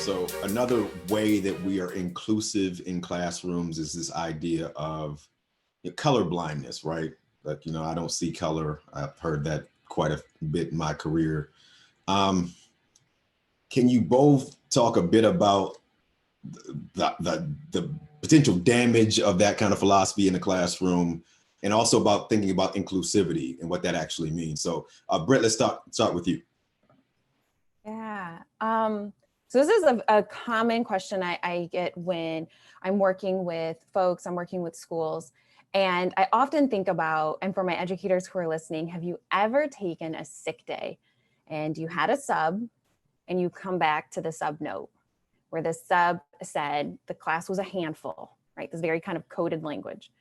So another way that we are inclusive in classrooms is this idea of color blindness, right? Like, I don't see color. I've heard that quite a bit in my career. Can you both talk a bit about the potential damage of that kind of philosophy in the classroom, and also about thinking about inclusivity and what that actually means? So Britt, let's start with you. Yeah. So this is a common question I get when I'm working with folks, I'm working with schools. And I often think about, and for my educators who are listening, have you ever taken a sick day and you had a sub and you come back to the sub note where the sub said the class was a handful, right? This very kind of coded language.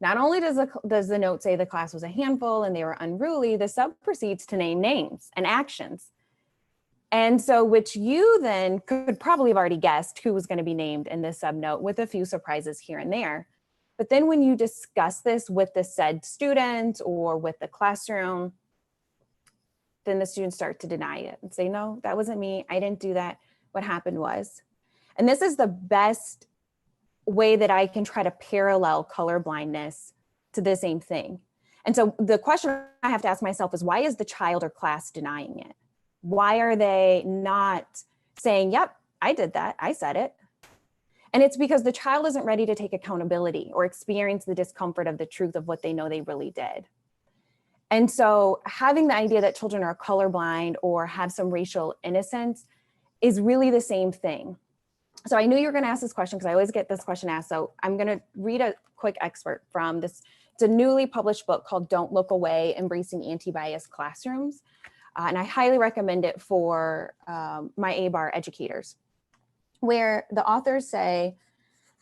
Not only does the note say the class was a handful and they were unruly, the sub proceeds to name names and actions. And so, which you then could probably have already guessed who was going to be named in this subnote, with a few surprises here and there. But then when you discuss this with the said student or with the classroom, then the students start to deny it and say, no, that wasn't me. I didn't do that. What happened was. And this is the best way that I can try to parallel color blindness to the same thing. And so the question I have to ask myself is, why is the child or class denying it? Why are they not saying, yep, I did that, I said it? And it's because the child isn't ready to take accountability or experience the discomfort of the truth of what they know they really did. And so having the idea that children are colorblind or have some racial innocence is really the same thing. So I knew you were going to ask this question because I always get this question asked. So I'm going to read a quick excerpt from this. It's a newly published book called Don't Look Away, Embracing Anti-Bias Classrooms. And I highly recommend it for my A-bar educators, where the authors say,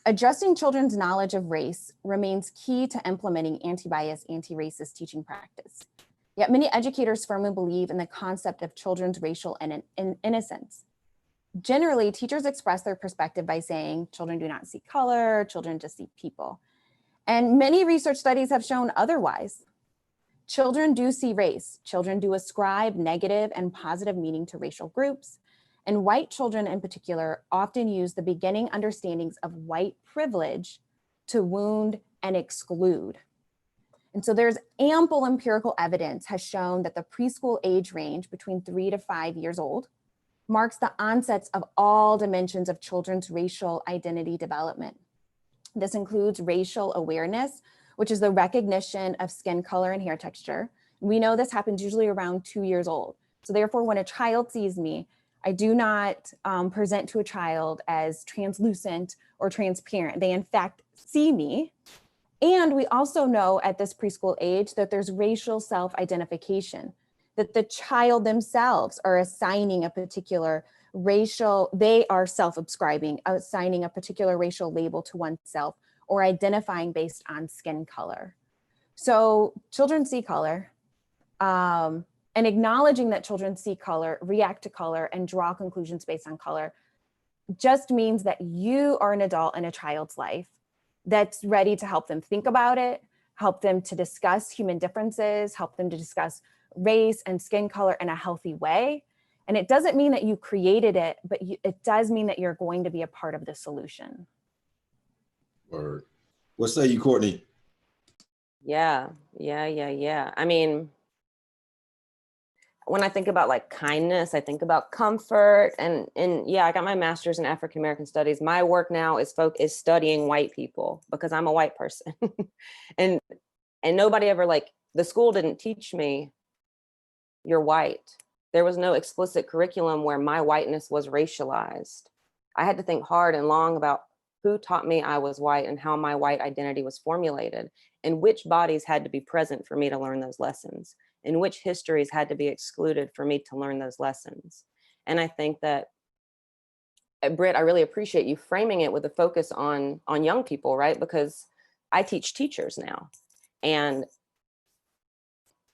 addressing children's knowledge of race remains key to implementing anti-bias, anti-racist teaching practice. Yet many educators firmly believe in the concept of children's racial innocence. Generally, teachers express their perspective by saying children do not see color, children just see people. And many research studies have shown otherwise. Children do see race. Children do ascribe negative and positive meaning to racial groups. And white children in particular often use the beginning understandings of white privilege to wound and exclude. And so there's ample empirical evidence has shown that the preschool age range between 3 to 5 years old marks the onsets of all dimensions of children's racial identity development. This includes racial awareness, which is the recognition of skin color and hair texture. We know this happens usually around 2 years old. So therefore, when a child sees me, I do not present to a child as translucent or transparent. They in fact see me. And we also know at this preschool age that there's racial self-identification, that the child themselves are assigning a particular racial, they are self-ascribing, assigning a particular racial label to oneself, or identifying based on skin color. So children see color, and acknowledging that children see color, react to color, and draw conclusions based on color just means that you are an adult in a child's life that's ready to help them think about it, help them to discuss human differences, help them to discuss race and skin color in a healthy way. And it doesn't mean that you created it, but it does mean that you're going to be a part of the solution. Word. What say you, Courtney? Yeah. I mean, when I think about like kindness, I think about comfort, and yeah, I got my master's in African American studies. My work now is studying white people because I'm a white person, and nobody ever, like, the school didn't teach me you're white. There was no explicit curriculum where my whiteness was racialized. I had to think hard and long about who taught me I was white and how my white identity was formulated, and which bodies had to be present for me to learn those lessons, and which histories had to be excluded for me to learn those lessons. And I think that, Britt, I really appreciate you framing it with a focus on young people, right? Because I teach teachers now. And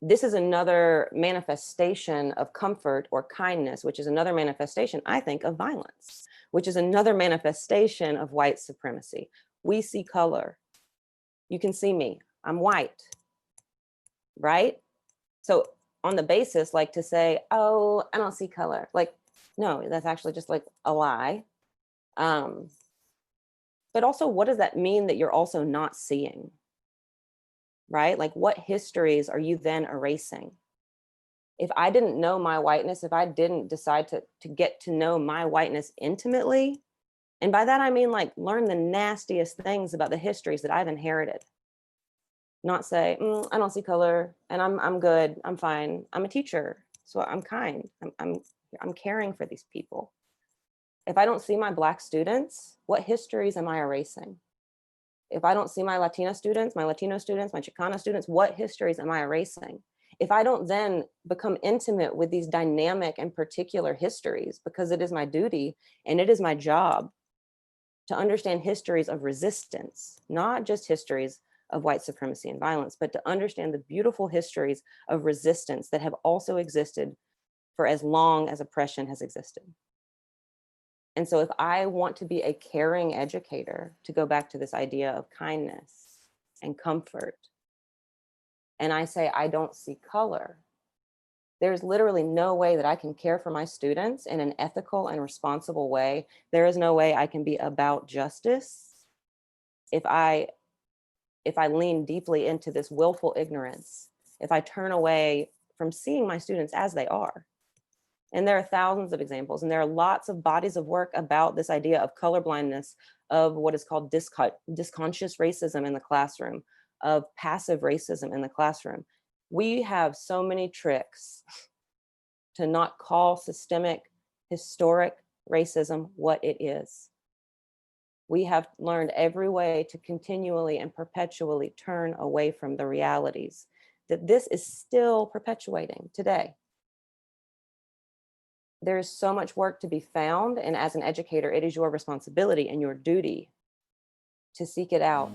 this is another manifestation of comfort or kindness, which is another manifestation, I think, of violence, which is another manifestation of white supremacy. We see color. You can see me. I'm white, right? So on the basis, like, to say, oh, I don't see color. Like, no, that's actually just like a lie. But also, what does that mean that you're also not seeing? Right? Like, what histories are you then erasing? If I didn't know my whiteness, if I didn't decide to get to know my whiteness intimately, and by that I mean like learn the nastiest things about the histories that I've inherited. Not say, I don't see color and I'm good, I'm fine. I'm a teacher, so I'm kind. I'm caring for these people. If I don't see my Black students, what histories am I erasing? If I don't see my Latina students, my Latino students, my Chicana students, what histories am I erasing? If I don't then become intimate with these dynamic and particular histories, because it is my duty and it is my job to understand histories of resistance, not just histories of white supremacy and violence, but to understand the beautiful histories of resistance that have also existed for as long as oppression has existed. And so if I want to be a caring educator, to go back to this idea of kindness and comfort, and I say, I don't see color, there's literally no way that I can care for my students in an ethical and responsible way. There is no way I can be about justice if I lean deeply into this willful ignorance, if I turn away from seeing my students as they are. And there are thousands of examples, and there are lots of bodies of work about this idea of colorblindness, of what is called disconscious racism in the classroom, of passive racism in the classroom. We have so many tricks to not call systemic, historic racism what it is. We have learned every way to continually and perpetually turn away from the realities that this is still perpetuating today. There's so much work to be found, and as an educator, it is your responsibility and your duty to seek it out.